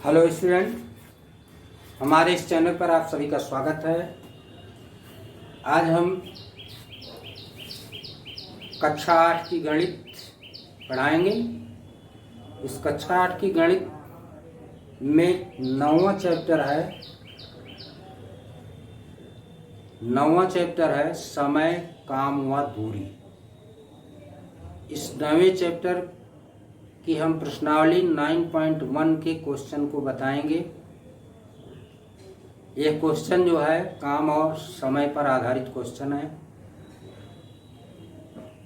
Hello student, हमारे इस channel पर आप सभी का स्वागत है। आज हम कक्षा 8 की गणित पढ़ाएंगे। इस कक्षा 8 की गणित में 9वां चैप्टर है समय, काम व दूरी। इस 9वें चैप्टर कि हम प्रश्नावली 9.1 के क्वेश्चन को बताएंगे। यह क्वेश्चन जो है काम और समय पर आधारित क्वेश्चन है।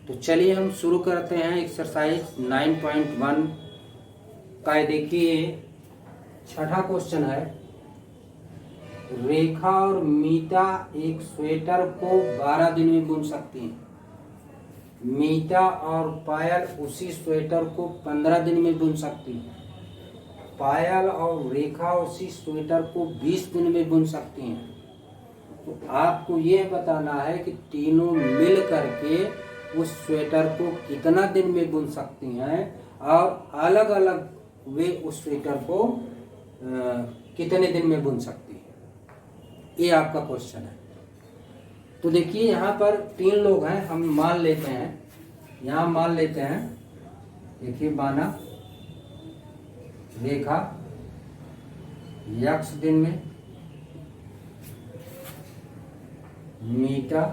तो चलिए हम शुरू करते हैं एक्सरसाइज 9.1 का। देखिए छठा क्वेश्चन है, रेखा और मीता एक स्वेटर को 12 दिन में बुन सकती हैं। मीता और पायल उसी स्वेटर को 15 दिन में बुन सकती है। पायल और रेखा उसी स्वेटर को 20 दिन में बुन सकती हैं। तो आपको यह बताना है कि तीनों मिल करके उस स्वेटर को कितना दिन में बुन सकती हैं और अलग अलग वे उस स्वेटर को कितने दिन में बुन सकती है। ये आपका क्वेश्चन है। तो देखिए यहाँ पर 3 लोग हैं, हम मान लेते हैं, यहाँ मान लेते हैं। देखिए माना रेखा x दिन में, मीटा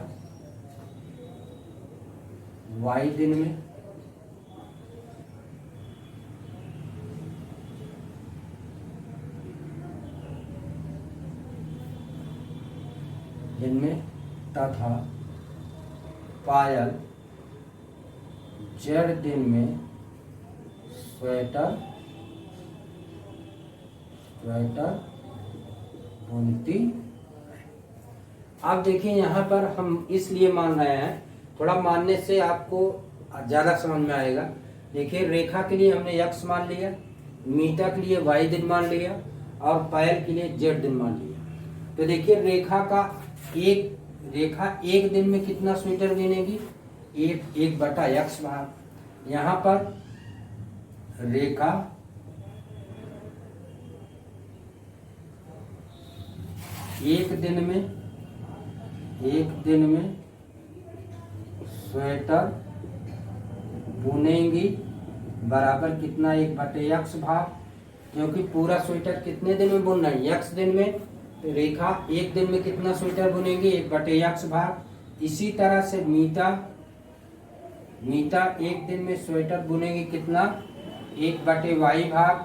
y दिन में, तथा पायल z दिन में स्वेटर बुनती है। आप देखिए यहाँ पर हम इसलिए मान रहे हैं, थोड़ा मानने से आपको ज़्यादा समझ में आएगा। देखिए रेखा के लिए हमने x मान लिया, मीटा के लिए y दिन मान लिया और पायल के लिए z दिन मान लिया। तो देखिए रेखा एक दिन में कितना स्वेटर बुनेगी? 1/x भाग। यहाँ पर रेखा एक दिन में स्वेटर बुनेंगी बराबर कितना? 1/x भाग। क्योंकि पूरा स्वेटर कितने दिन में बुनना है? x दिन में। तो रेखा एक दिन में कितना स्वेटर बुनेंगी? 1/x भाग। इसी तरह से मीता एक दिन में स्वेटर बुनेगी कितना? 1/y भाग।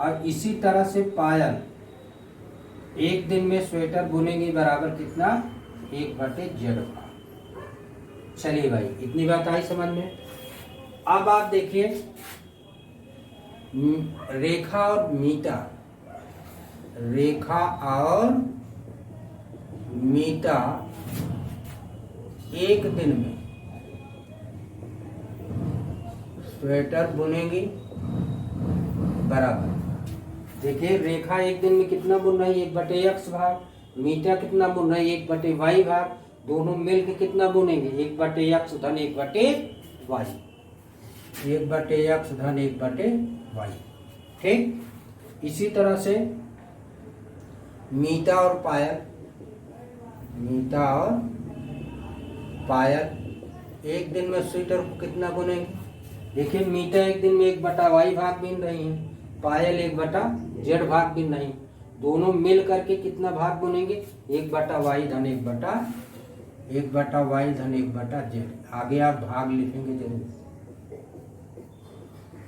और इसी तरह से पायल एक दिन में स्वेटर बुनेगी बराबर कितना? 1/z भाग। चलिए भाई, इतनी बात आई समझ में। अब आप देखिए रेखा और मीता एक दिन में स्वेटर बुनेगी बराबर। देखिए रेखा एक दिन में कितना बुन रही है? 1/x भाग। मीटा कितना बुन रही है? 1/y भाग। दोनों मिलकर कितना बुनेंगे? 1/x धन 1/y। 1/x धन 1/y। ठीक। इसी तरह से मीता और पायल एक दिन में स्वेटर को कितना बुनेंगे? देखिए मीटा एक दिन में 1/y भाग बुन रही है, पायल 1/z भाग बुन रही। दोनों मिल करके कितना भाग बुनेंगे? 1/y धन 1/z। आगे आप भाग लिखेंगे जरूर,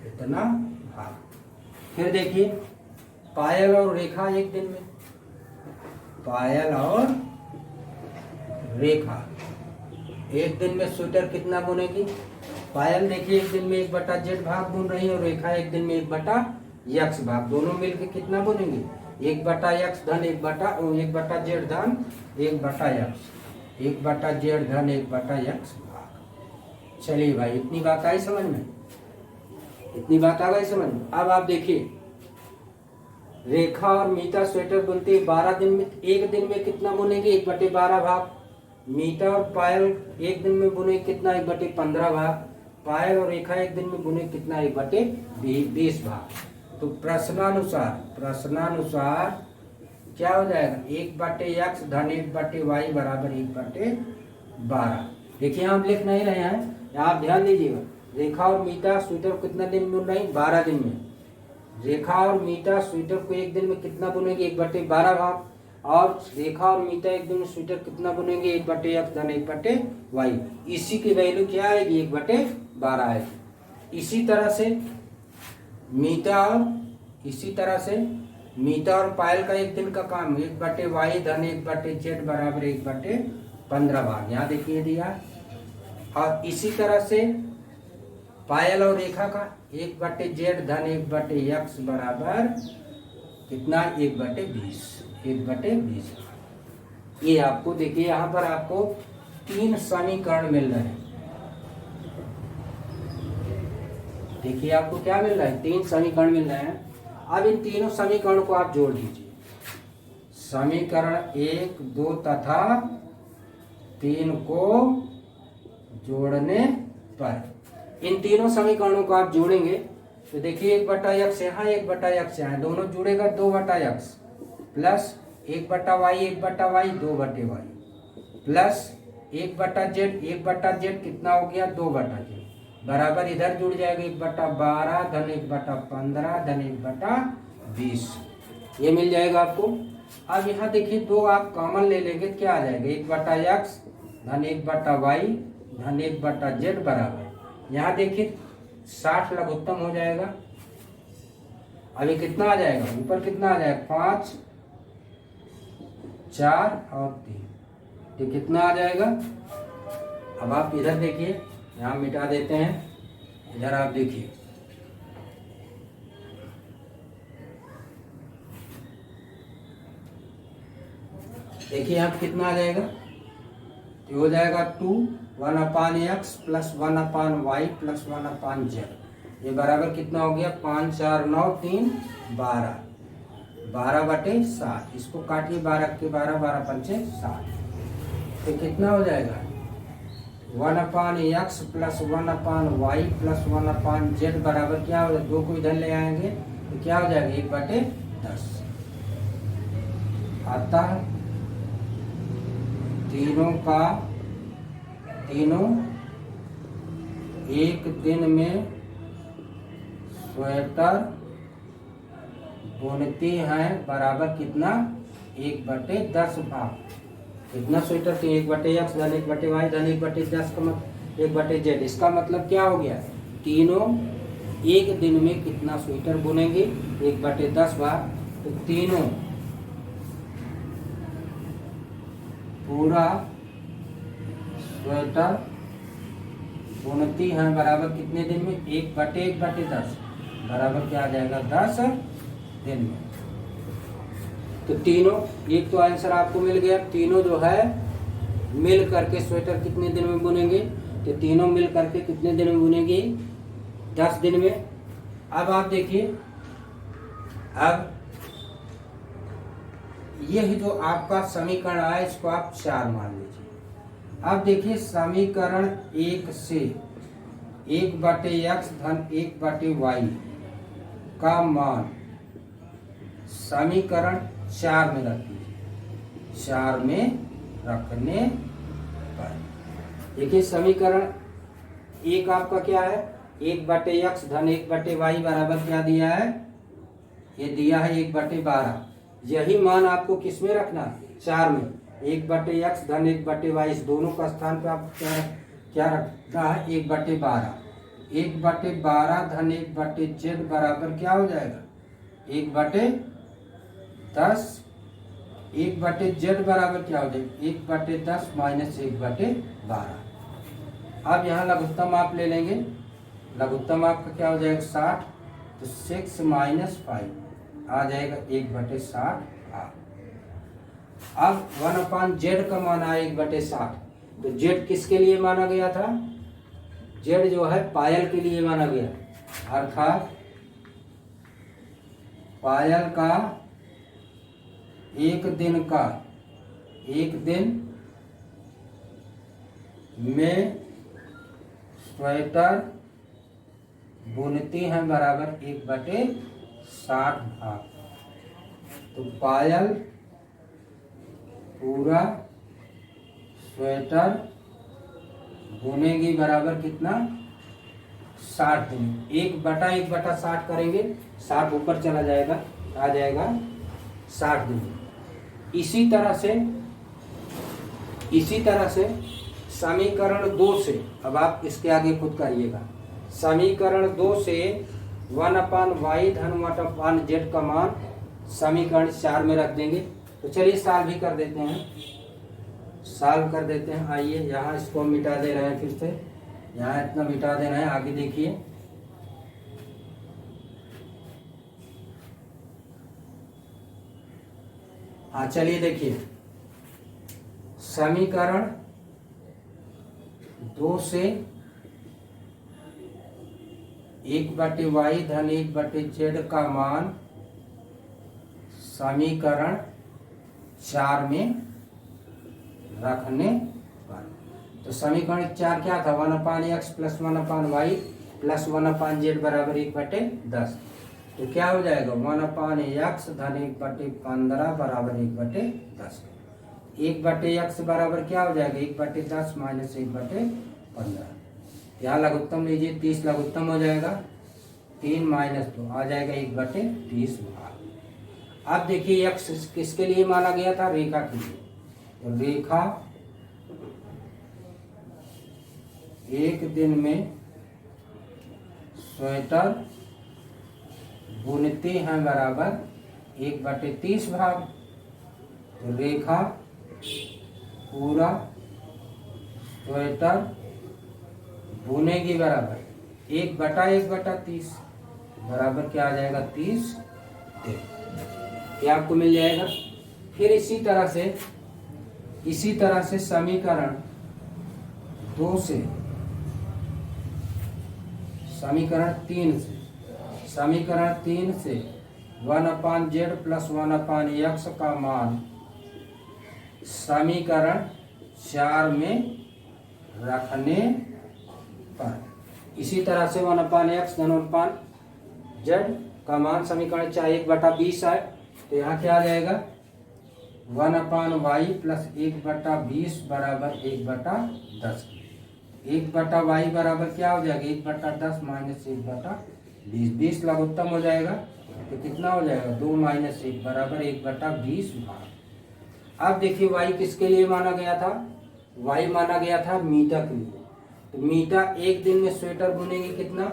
इतना भाग। फिर देखिए पायल और रेखा एक दिन में, पायल और रेखा एक दिन में स्वेटर कितना बुनेगी? पायल देखिए एक दिन में 1/z भाग बुन रही है और रेखा एक दिन में 1/x भाग। दोनों मिलकर कितना बुनेंगे? 1/x धन 1/z धन 1/x। 1/z धन 1/x भाग। चलिए भाई, इतनी बात आई समझ में? इतनी बात आ गई समझ में। अब आप देखिए रेखा और मीता स्वेटर बुनती है 12 दिन में। एक दिन में कितना बुनेगी? 1/12 भाग। मीता और पायल एक दिन में बुने कितना? 1/15 भाग। पायल और रेखा एक दिन में बुने कितना? 1/20 भाग। तो प्रश्नानुसार क्या हो जाएगा, 1/x धन 1/y बराबर 1/12। देखिए हम लिख नहीं रहे हैं, आप ध्यान दीजिएगा। रेखा और मीता स्वेटर कितना दिन में बुन रही, 12 दिन में। रेखा और मीता स्वेटर को एक दिन में कितना बुनेगी, 1/12 भाग। और रेखा और मीता एक दिन में स्वेटर कितना बुनेंगे, 1/x धन 1/y। इसी की वैल्यू क्या आएगी, 1/12 आएगी। इसी तरह से मीता और पायल का एक दिन का काम 1/y धन 1/z बराबर 1/15 भाग। यहाँ देखिए दिया। और इसी तरह से पायल और रेखा का 1/z धन 1/x बराबर कितना, 1/20। ये आपको देखिए, यहाँ पर आपको 3 समीकरण मिल रहे हैं। देखिए आपको क्या मिल रहा है, 3 समीकरण मिल रहे हैं। अब इन तीनों समीकरणों को आप जोड़ दीजिए। समीकरण 1, 2 तथा 3 को जोड़ने पर इन तीनों समीकरणों को आप जोड़ेंगे तो देखिए 1/x यहाँ 1/x यहाँ दोनों जुड़ेगा 2/x plus 1/y 1/y 2/y plus 1/z कितना हो गया, 2/z बराबर इधर जुड़ जाएगा 1/12 धन 1/15 धन 1/20। ये मिल जाएगा आपको। अब यहाँ देखिए 2 आप कॉमन ले लेंगे, क्या आ जाएगा, 1/x धन 1/y धन 1/z बराबर, यहाँ देखिए 60 लघुत्तम हो जाएगा। अभी कितना आ जाएगा, ऊपर कितना आ जाएगा, 5, 4 और 3, तो कितना आ जाएगा। अब आप इधर देखिए, यहाँ मिटा देते हैं, इधर आप देखिए यहाँ कितना आ जाएगा, तो हो जाएगा 2 1/x plus 1/y plus 1/z। ये बराबर कितना हो गया, 5, 4, 9, 3, 12, 12/60। इसको काटिए 12 के 12, 12×5 60, तो कितना हो जाएगा, 1/x plus 1/y plus 1/z बराबर क्या हो जाएगा, 2 को इधर ले आएंगे तो क्या हो जाएगा, 1/10। अतः तीनों एक दिन में स्वेटर बुनती हैं बराबर कितना, 1/10 भाग। कितना स्वेटर थी, 1/x धन 1/y धन 1/10 का मतलब 1/z। इसका मतलब क्या हो गया, तीनों एक दिन में कितना स्वेटर बुनेंगे, 1/10 भाग। तो तीनों पूरा स्वेटर बुनती हैं बराबर कितने दिन में, 1/10 बराबर क्या आ जाएगा, 10 दिन में। तो तीनों, एक तो आंसर आपको मिल गया। तीनों जो है मिल करके स्वेटर कितने दिन में बुनेंगे, तो तीनों मिल करके कितने दिन में बुनेंगे, 10 दिन में। अब आप देखिए, अब यह जो आपका समीकरण आया इसको आप 4 मान लीजिए। अब देखिए समीकरण 1 से 1/x धन 1/y का मान समीकरण 4 में रख दीजिए। 4 में रखने पर देखिए समीकरण 1 आपका क्या है, 1/x धन 1/y बराबर क्या दिया है, ये दिया है 1/12। यही मान आपको किस में रखना, 4 में। 1/x धन 1/y इस दोनों का स्थान पे आप क्या रखना है, 1/12। 1/12 धन 1/z बराबर क्या हो जाएगा, 1/10। 1/z बराबर क्या हो जाएगा, 1/10 माइनस 1/12। अब यहाँ लघुत्तम आप ले लेंगे, लघुत्तम आपका क्या हो जाएगा, 60। तो 6 - 5 आ जाएगा 1/60। अब 1/z का मान आया 1/60। तो z किसके लिए माना गया था, z जो है पायल के लिए माना गया, अर्थात पायल का एक दिन में स्वेटर बुनती हैं बराबर 1/60। 60 भाग। तो पायल पूरा स्वेटर बुनेगी बराबर कितना, 60 दिन। 1/1/60 करेंगे, 60 ऊपर चला जाएगा, आ जाएगा 60 दिन। इसी तरह से समीकरण 2 से, अब आप इसके आगे खुद करिएगा। समीकरण 2 से 1/y धन 1/z का मान समीकरण 4 में रख देंगे। तो चलिए सॉल्व भी कर देते हैं, सॉल्व कर देते हैं। आइए यहाँ इसको मिटा दे रहे हैं, फिर से यहाँ इतना मिटा देना है, आगे देखिए। हाँ चलिए देखिए, समीकरण 2 से 1/y धन 1/z का मान समीकरण 4 में रखने पर, तो समीकरण 4 क्या था, 1/x plus 1/y plus 1/z बराबर 1/10। तो क्या हो जाएगा, 1/x धन 1/15 बराबर 1/10। 1/x बराबर क्या हो जाएगा, 1/10 माइनस 1/15। यहाँ लघुत्तम लीजिए, 30 लघुत्तम हो जाएगा, 3 माइनस 2 आ जाएगा 1/30 भाग। अब देखिए x किसके लिए माना गया था, रेखा के लिए। तो रेखा एक दिन में स्वेटर बुनती हैं बराबर 1/30 भाग। तो रेखा पूरा स्वेटर बुनेगी बराबर 1/1/30 बराबर क्या आ जाएगा, 30 दिन। ये आपको मिल जाएगा। फिर इसी तरह से समीकरण 2 से समीकरण 3 से 1/z प्लस 1/x का मान समीकरण 4 में रखने पर, इसी तरह से 1/x धन 1/z का मान समीकरण 4 1/20 है। तो यहाँ क्या आ जाएगा, 1/y प्लस 1/20 बराबर 1/10। 1/y बराबर क्या हो जाएगा, 1/10 माइनस 1/20। 20 लघुत्तम हो जाएगा, तो कितना हो जाएगा, 2 माइनस 1 बराबर 1/20 भाग। अब देखिए y किसके लिए माना गया था, y माना गया था मीटा के लिए। तो मीटा एक दिन में स्वेटर बुनेगी कितना,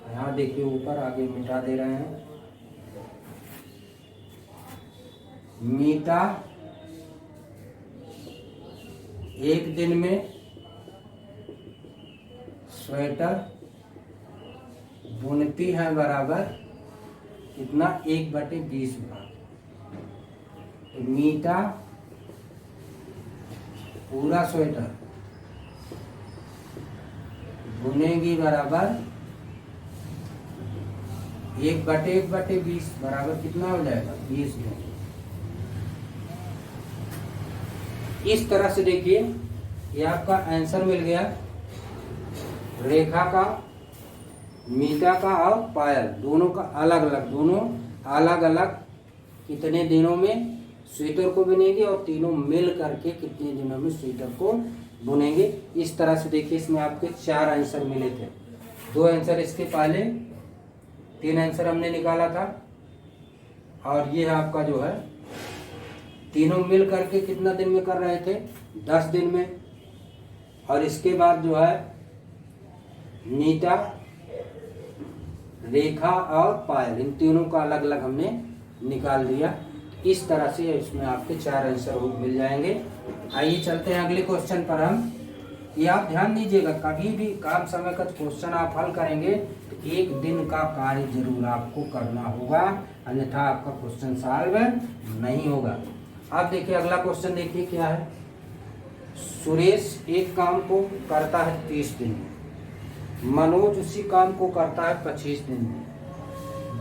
यहाँ देखिए ऊपर आगे मिटा दे रहे हैं। मीटा एक दिन में स्वेटर बुनती है बराबर कितना, 1/20 भाग। तो मीटा पूरा स्वेटर बुनेगी बराबर 1/1/20 बराबर कितना हो जाएगा, 20 दिन। इस तरह से देखिए ये आपका आंसर मिल गया। रेखा का, मीटा का और पायल दोनों का अलग अलग कितने दिनों में स्वेटर को बुनेगी और तीनों मिल करके कितने दिनों में स्वेटर को बुनेंगे। इस तरह से देखिए इसमें आपके 4 आंसर मिले थे। 2 आंसर इसके पहले, 3 आंसर हमने निकाला था, और ये आपका जो है तीनों मिल करके कितना दिन में कर रहे थे, 10 दिन में। और इसके बाद जो है मीटा, रेखा और पायल, इन तीनों का अलग अलग हमने निकाल दिया। इस तरह से इसमें आपके 4 आंसर मिल जाएंगे। आइए चलते हैं अगले क्वेश्चन पर हम। ये आप ध्यान दीजिएगा, कभी भी काम समय का क्वेश्चन आप हल करेंगे तो 1 दिन का कार्य जरूर आपको करना होगा, अन्यथा आपका क्वेश्चन सॉल्व नहीं होगा। आप देखिए अगला क्वेश्चन देखिए क्या है। सुरेश एक काम को करता है 30 दिन में, मनोज उसी काम को करता है 25 दिन में।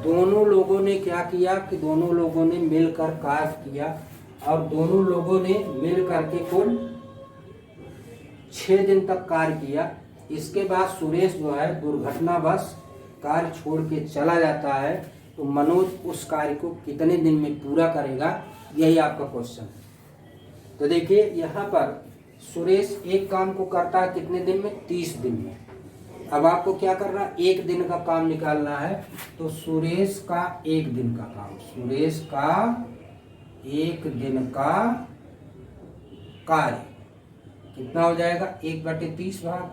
दोनों लोगों ने क्या किया कि दोनों लोगों ने मिलकर कार्य किया और दोनों लोगों ने मिल करके कुल 6 दिन तक कार्य किया। इसके बाद सुरेश जो है दुर्घटनावश कार्य छोड़ के चला जाता है। तो मनोज उस कार्य को कितने दिन में पूरा करेगा, यही आपका क्वेश्चन है। तो देखिए यहाँ पर सुरेश एक काम को करता है कितने दिन में, 30 दिन में। अब आपको क्या करना है, एक दिन का काम निकालना है। तो सुरेश का एक दिन का काम, सुरेश का एक दिन का कार्य कितना हो जाएगा, 1/30 भाग।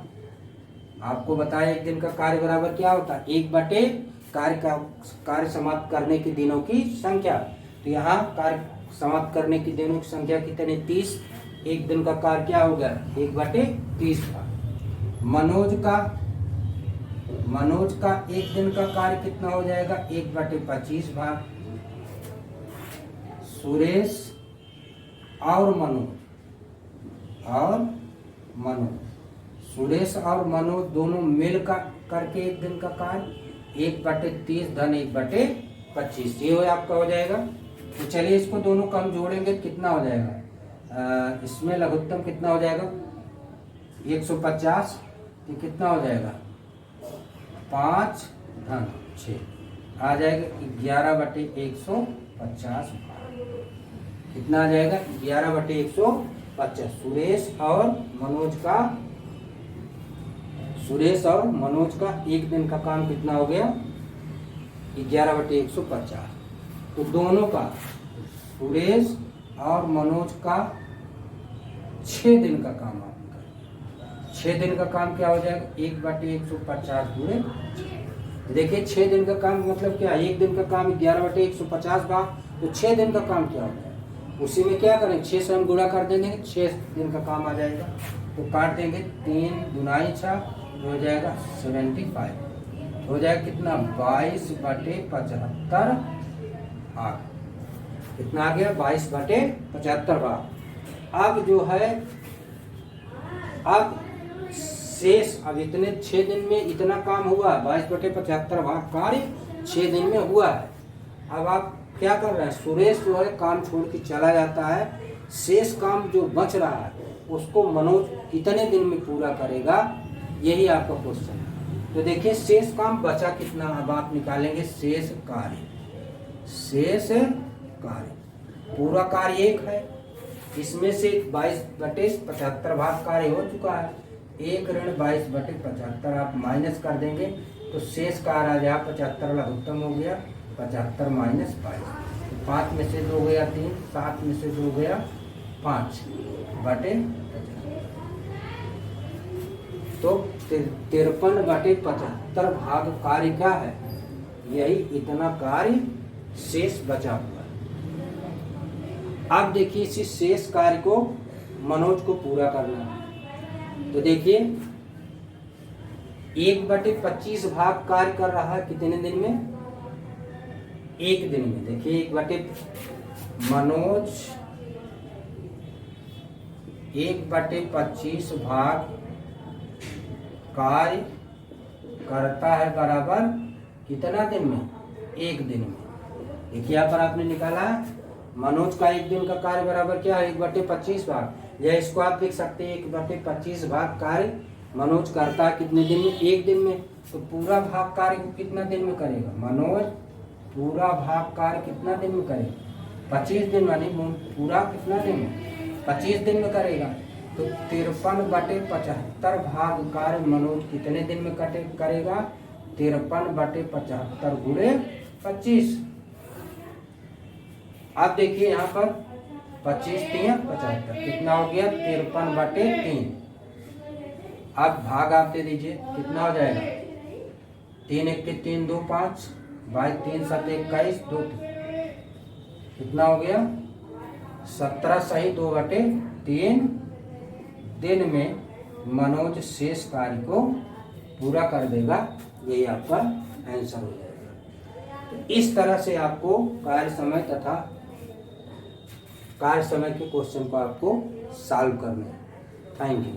आपको बताया एक दिन का कार्य बराबर क्या होता है, 1/, कार्य समाप्त करने के दिनों की संख्या। तो यहाँ कार्य समाप्त करने की दिनों की संख्या कितने, 30। एक दिन का कार्य क्या हो गया, 1/30 भाग। मनोज का एक दिन का कार्य कितना हो जाएगा, 1/25 भाग। सुरेश और मनोज दोनों मिल करके एक दिन का कार्य 1/30 धन 1/25, ये आपका हो जाएगा। तो चलिए इसको दोनों का हम जोड़ेंगे, कितना हो जाएगा, इसमें लघुत्तम कितना हो जाएगा, 150। ये कितना हो जाएगा, 5 धन 6 आ जाएगा 11/150। कितना आ जाएगा, 11/150। सुरेश और मनोज का एक दिन का काम कितना हो गया, 11/150। तो दोनों का, सुरेश और मनोज का 6 दिन का काम आप करें। 6 दिन का काम क्या हो जाएगा, 1/150 गुणे। देखिए 6 दिन का काम मतलब क्या, एक दिन का काम 11/150 भाग, तो 6 दिन का काम क्या होता है, उसी में क्या करें, 6 से हम गुणा कर देंगे, 6 दिन का काम आ जाएगा। तो काट देंगे, 3 दूनाई 6, हो जाएगा 75, हो जाएगा कितना, 22/75 भाग। कितना आ गया, 22/75 भाग। अब जो है, अब शेष, अब इतने 6 दिन में इतना काम हुआ, 22/75 भाग कार्य 6 दिन में हुआ है। अब आप क्या कर रहे हैं, सुरेश जो है काम छोड़ के चला जाता है, शेष काम जो बच रहा है उसको मनोज कितने दिन में पूरा करेगा, यही आपका क्वेश्चन है। तो देखिए शेष काम बचा कितना, अब आप निकालेंगे शेष कार्य। पूरा कार्य 1 है, इसमें से 22/75 भाग कार्य हो चुका है, 1 ऋण 22/75 आप माइनस कर देंगे तो शेष कार्य आ जाए 75, लघुत्तम हो गया 75 - 22। 5 में से 2 गया 3, 7 में से 2 गया 5/50। तो 53/75 भाग कार्य क्या है, यही इतना कार्य शेष बचा हुआ है। अब देखिए इसी शेष कार्य को मनोज को पूरा करना है। तो देखिए 1/25 भाग कार्य कर रहा है कितने दिन में, 1 दिन में। देखिए मनोज 1/25 भाग कार्य करता है बराबर कितना दिन में, 1 दिन में। देखिए यहाँ पर आपने निकाला मनोज का 1 दिन का कार्य बराबर क्या है, 1/25 भाग। या इसको आप देख सकते हैं 1/25 भाग कार्य मनोज करता है कितने दिन में, 1 दिन में। तो पूरा भाग कार्य को कितना दिन में करेगा, मनोज पूरा भाग कार्य कितना दिन में करेगा, 25 दिन, मानी पूरा कितना दिन में, 25 दिन में करेगा। तो 53/75 भाग कार्य मनोज कितने दिन में करेगा, 53/75 गुणे 25। अब देखिए यहाँ पर 25 × 3 = 75, कितना हो गया, 53/3। अब भाग आप दे दीजिए, कितना हो जाएगा, 3 × 1 = 3, 2 = 5, 3 × 7 = 21, 2 कितना हो गया, 17 सही 2/3 दिन में मनोज शेष कार्य को पूरा कर देगा, यही आपका आंसर हो जाएगा। तो इस तरह से आपको कार्य समय तथा कार्य समय के क्वेश्चन को आपको सॉल्व करना है। Thank you.